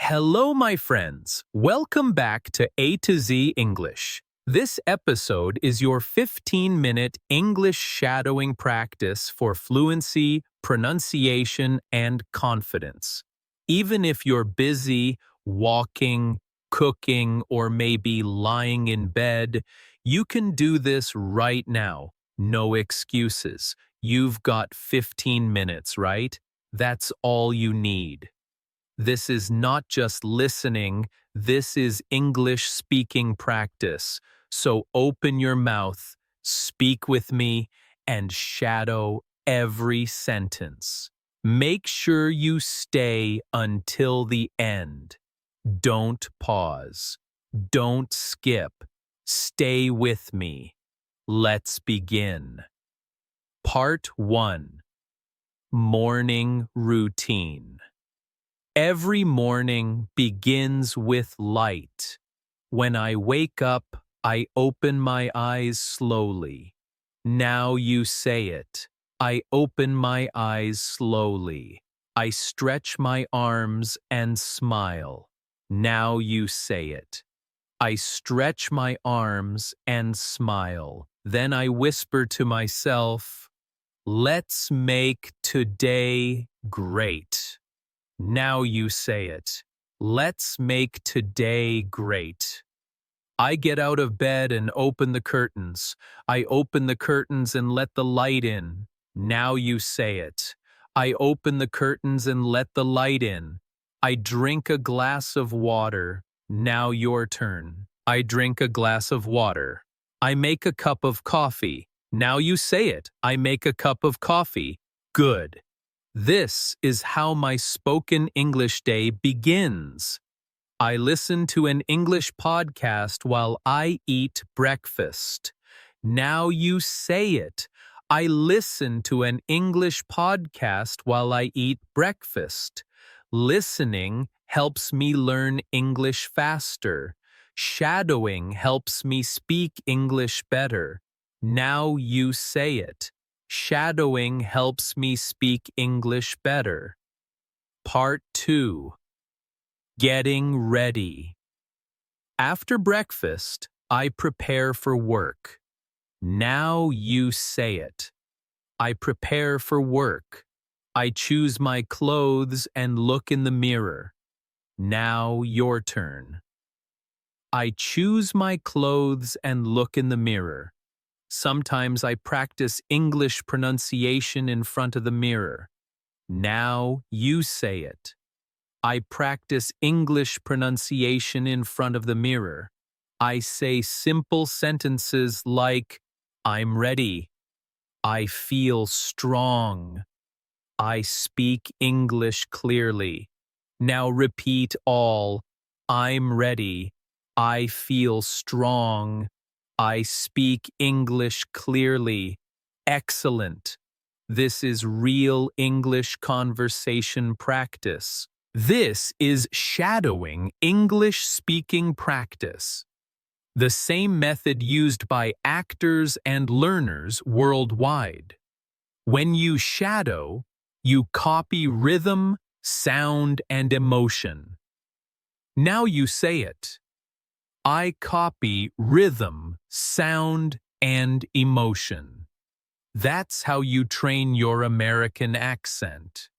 Hello, my friends. Welcome back to A to Z English. This episode is your 15-minute English shadowing practice for fluency, pronunciation, and confidence. Even if you're busy, walking, cooking, or maybe lying in bed, you can do this right now. No excuses. You've got 15 minutes, right? That's all you need. This is not just listening, this is English speaking practice. So open your mouth, speak with me, and shadow every sentence. Make sure you stay until the end. Don't pause. Don't skip. Stay with me. Let's begin. Part 1. Morning Routine. Every morning begins with light. When I wake up, I open my eyes slowly. Now you say it. I open my eyes slowly. I stretch my arms and smile. Now you say it. I stretch my arms and smile. Then I whisper to myself, "Let's make today great." Now you say it. Let's make today great. I get out of bed and open the curtains. I open the curtains and let the light in. Now you say it. I open the curtains and let the light in. I drink a glass of water. Now your turn. I drink a glass of water. I make a cup of coffee. Now you say it. I make a cup of coffee. Good. This is how my spoken English day begins. I listen to an English podcast while I eat breakfast. Now you say it. I listen to an English podcast while I eat breakfast. Listening helps me learn English faster. Shadowing helps me speak English better. Now you say it. Shadowing helps me speak English better. Part 2. Getting ready. After breakfast, I prepare for work. Now you say it. I prepare for work. I choose my clothes and look in the mirror. Now your turn. I choose my clothes and look in the mirror. Sometimes I practice English pronunciation in front of the mirror. Now you say it. I practice English pronunciation in front of the mirror. I say simple sentences like, "I'm ready." "I feel strong." "I speak English clearly." Now repeat all. "I'm ready." "I feel strong." "I speak English clearly." Excellent. This is real English conversation practice. This is shadowing English speaking practice. The same method used by actors and learners worldwide. When you shadow, you copy rhythm, sound, and emotion. Now you say it. I copy rhythm, sound, and emotion. That's how you train your American accent.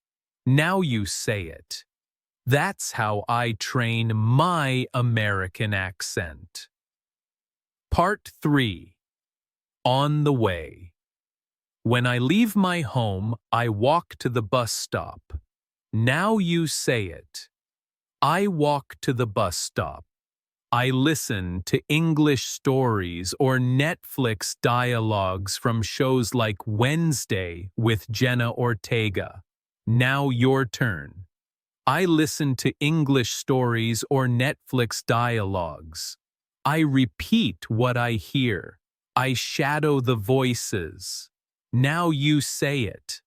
Now you say it. That's how I train my American accent. Part 3. On the way. When I leave my home, I walk to the bus stop. Now you say it. I walk to the bus stop. I listen to English stories or Netflix dialogues from shows like Wednesday with Jenna Ortega. Now your turn. I listen to English stories or Netflix dialogues. I repeat what I hear. I shadow the voices. Now you say it.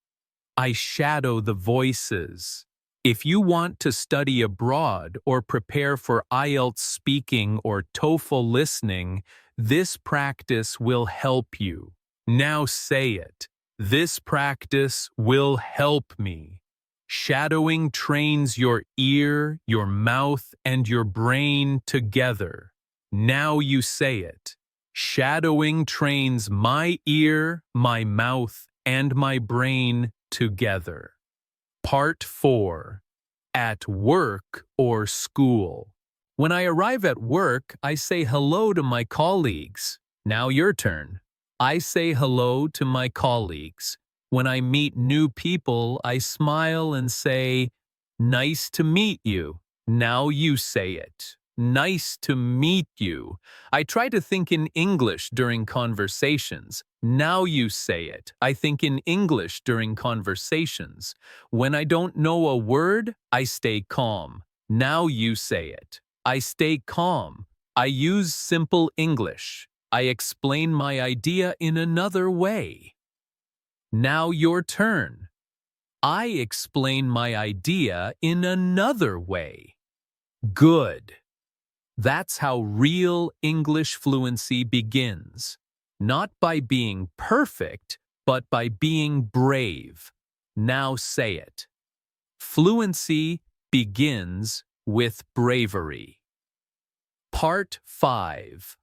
I shadow the voices. If you want to study abroad or prepare for IELTS speaking or TOEFL listening, this practice will help you. Now say it. This practice will help me. Shadowing trains your ear, your mouth, and your brain together. Now you say it. Shadowing trains my ear, my mouth, and my brain together. Part 4. At work or school. When I arrive at work, I say hello to my colleagues. Now your turn. I say hello to my colleagues. When I meet new people, I smile and say, "Nice to meet you." Now you say it. Nice to meet you. I try to think in English during conversations. Now you say it. I think in English during conversations. When I don't know a word, I stay calm. Now you say it. I stay calm. I use simple English. I explain my idea in another way. Now your turn. I explain my idea in another way. Good. That's how real English fluency begins. Not by being perfect, but by being brave. Now say it. Fluency begins with bravery. Part 5.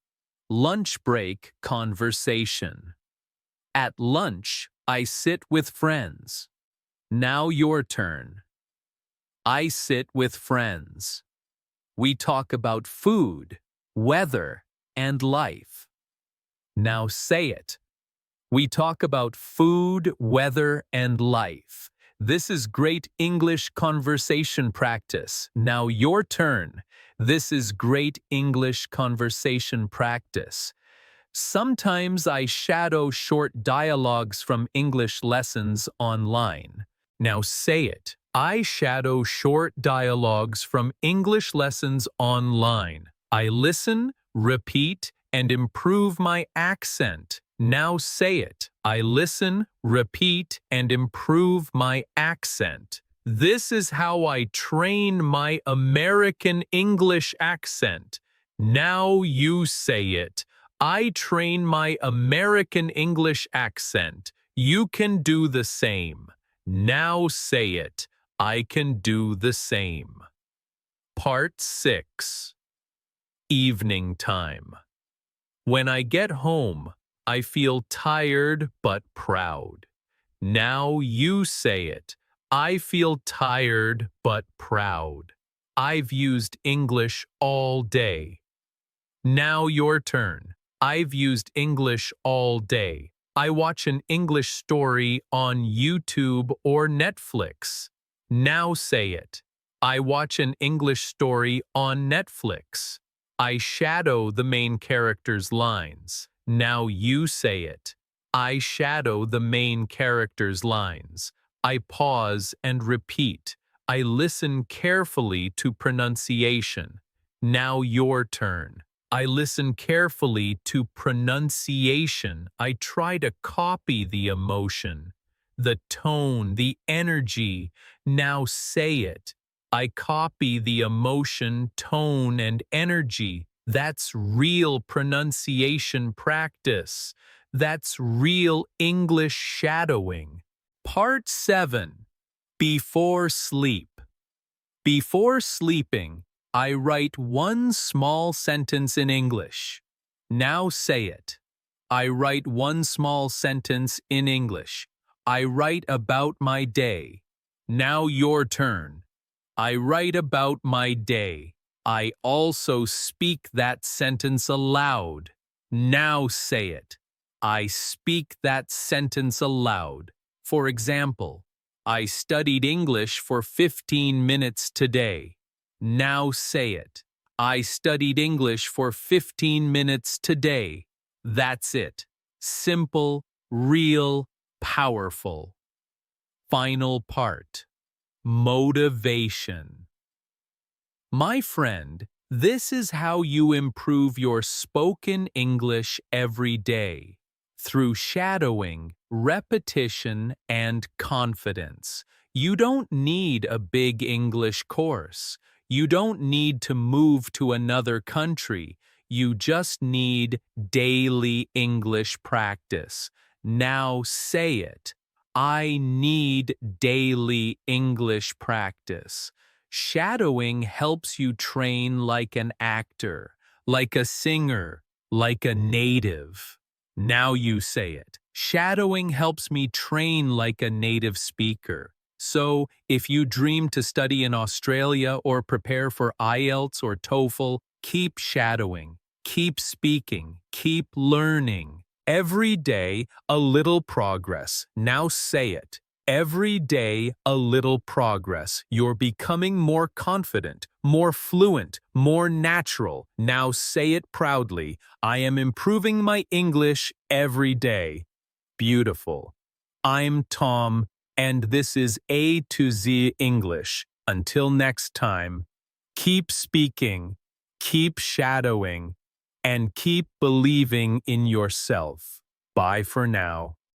Lunch break conversation. At lunch, I sit with friends. Now your turn. I sit with friends. We talk about food, weather, and life. Now say it. We talk about food, weather, and life. This is great English conversation practice. Now your turn. This is great English conversation practice. Sometimes I shadow short dialogues from English lessons online. Now say it. I shadow short dialogues from English lessons online. I listen, repeat, and improve my accent. Now say it. I listen, repeat, and improve my accent. This is how I train my American English accent. Now you say it. I train my American English accent. You can do the same. Now say it. I can do the same. Part 6. Evening time. When I get home, I feel tired but proud. Now you say it. I feel tired but proud. I've used English all day. Now your turn. I've used English all day. I watch an English story on YouTube or Netflix. Now say it. I watch an English story on Netflix. I shadow the main character's lines. Now you say it. I shadow the main character's lines. I pause and repeat. I listen carefully to pronunciation. Now your turn. I listen carefully to pronunciation. I try to copy the emotion, the tone, the energy. Now say it. I copy the emotion, tone, and energy. That's real pronunciation practice. That's real English shadowing. Part 7. Before sleep. Before sleeping, I write one small sentence in English. Now say it. I write one small sentence in English. I write about my day. Now your turn. I write about my day. I also speak that sentence aloud. Now say it. I speak that sentence aloud. For example, I studied English for 15 minutes today. Now say it. I studied English for 15 minutes today. That's it. Simple, real, powerful. Final part. Motivation. My friend, this is how you improve your spoken English every day. Through shadowing, repetition, and confidence. You don't need a big English course. You don't need to move to another country. You just need daily English practice. Now say it. I need daily English practice. Shadowing helps you train like an actor, like a singer, like a native. Now you say it. Shadowing helps me train like a native speaker. So, if you dream to study in Australia or prepare for IELTS or TOEFL, keep shadowing, keep speaking, keep learning. Every day, a little progress. Now say it. Every day, a little progress. You're becoming more confident, more fluent, more natural. Now say it proudly. I am improving my English every day. Beautiful. I'm Tom, and this is A to Z English. Until next time, keep speaking, keep shadowing, and keep believing in yourself. Bye for now.